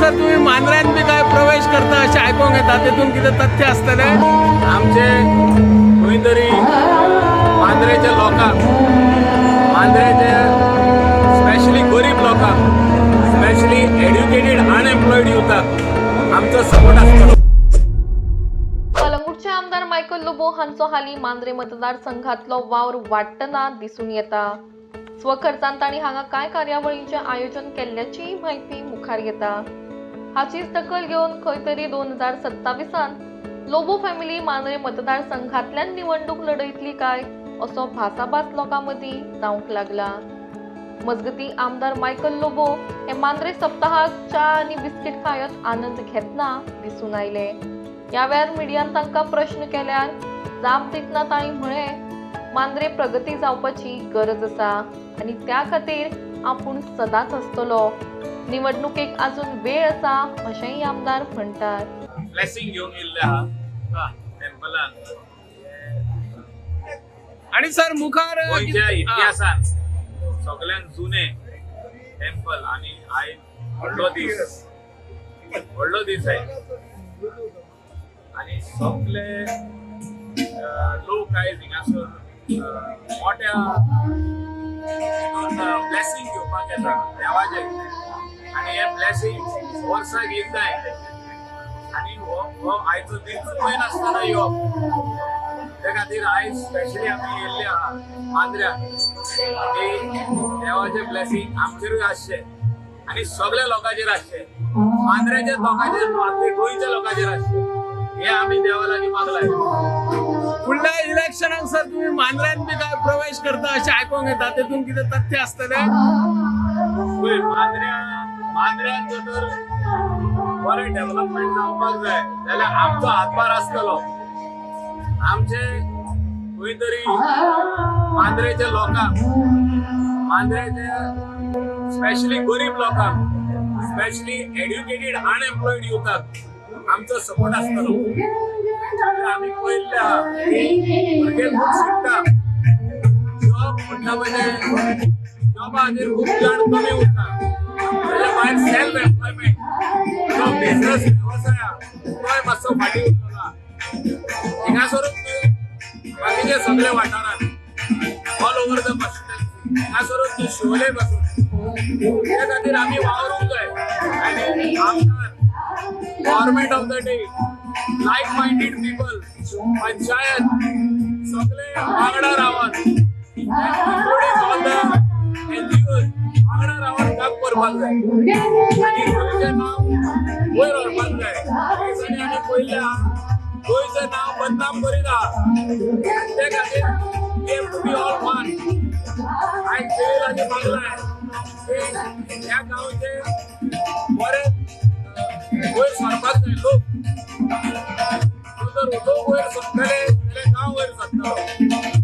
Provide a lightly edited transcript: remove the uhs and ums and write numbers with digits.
इलेक्शनानंतर तुम्ही मांद्र्यात बी काय प्रवेश करता असे आयकूंक येता, तेतून कितें तथ्य आसतले? आमचे खंय तरी मांद्रेच्या लोकांक, मांद्रेचे स्पेशली गरीब लोकांक, स्पेशली एड्युकेटेड अनएम्प्लॉयड युथाक आमचो सपोर्ट आसतलो. कलंगूटचे आमदार मायकल लोबो हांचो हालीं मांद्रे मतदारसंघातलो वावर वाडटना दिसून येता. स्वखर्चान तांणी हांगा कांय कार्यावळींचे आयोजन केल्ल्याची म्हायती मुखार येता. हाचीच दखल घेवन खंय तरी 2027 लोबो फॅमिली मांद्रे मतदारसंघातल्यान निवडणूक लढयतली काय असो भासाभास लोकां मदीं जावंक लागला. मजगतीं आमदार मायकल लोबो हे मांद्रे सप्ताहाक च्या आनी बिस्कीट खायत आनंद घेतना दिसून आयले. ह्या वेळार मिडियान तांकां प्रश्न केल्यार जाप दितना तांणी म्हळें, मांद्रे प्रगती जावपाची गरज आसा आनी त्या खातीर आपूण सदांच आसतलो. निवडणुकेक अजून वेळ आसा अशेंय आमदार म्हणटात. ब्लेसिंग घेवन येयल्ले आहा टेम्पलान. आणि सर मुखार गोंयच्या इतिहासान सगळ्यात जुने टेम्पल आणि आयज व्हडलो दीस आहे आणि सगळे लोक आयज हिंगासर मोठ्या ब्लेसिंग घेवपाक येता देवाचे आणि हे ब्लेसिंग वर्साक एकदां आणि हो आयचो दीस चुकय नासतना येवप. त्या खातीर आयज स्पेशली आमी येयल्ले आहा मांद्र्याक की देवाचे ब्लेसिंग आमचेरूय आसचे आणि सगळ्या लोकांचेर आसचे, मांद्र्याच्या लोकांचेर न्हू, गोंयच्या लोकांचेर आसचे. हे आमी देवा लागीं मागलाय. फुडल्या इलेक्शनाक सर तुम्ही मांद्र्यात बी काय प्रवेश करता असे आयकूंक येता, तेतून कितें तथ्य आसतले? मांद्र्यात जर बरें डेव्हलपमेंट जावपाक जाय जाल्यार आमचो हातभार आसतलो. आमचे खंय तरी मांद्रेच्या लोकांक, मांद्रेचे स्पेशली गरीब लोकांक, स्पेशली एड्युकेटेड अनएम्प्लॉयड युथाक आमचो सपोर्ट आसतलो. आमी पळयल्ले आहा भुरगे खूब शिकता, जॉब म्हणटा म्हणजे जॉबाचेर खूब जाण कमी उरता. ताच्या भायर सेल्फ एम्प्लॉयमेंट, जो बिझनस व्यवसाय तोय मातसो फाटीं उरलेलो. हिंगासरूच न्हू बाकीचे सगळे वाठारांत ऑल ओव्हर द कॉन्स्टिट्युएन्सी हिंगासरूच न्हू शिवोले पासून. त्या खातीर आमी वावरूंक जाय आनी आमदार government of the day like minded people panchayat सगळे वांगडा Ravan including all the NGOs वांगडा रावन काम करपाक जाय आनी गोंयचें नांव वयर व्हरपाक जाय. हे दिसांनी आमी पळयल्लें आहा गोंयचें नांव बदनाम करीत आहा. ते खातीर we have to be all one. आयज देवीलाची मागलाय की ह्या गांवचे बरे वयर सरपाक जाय लोक. जर लोक वयर सरतले जाल्यार गांव वयर सरतलो.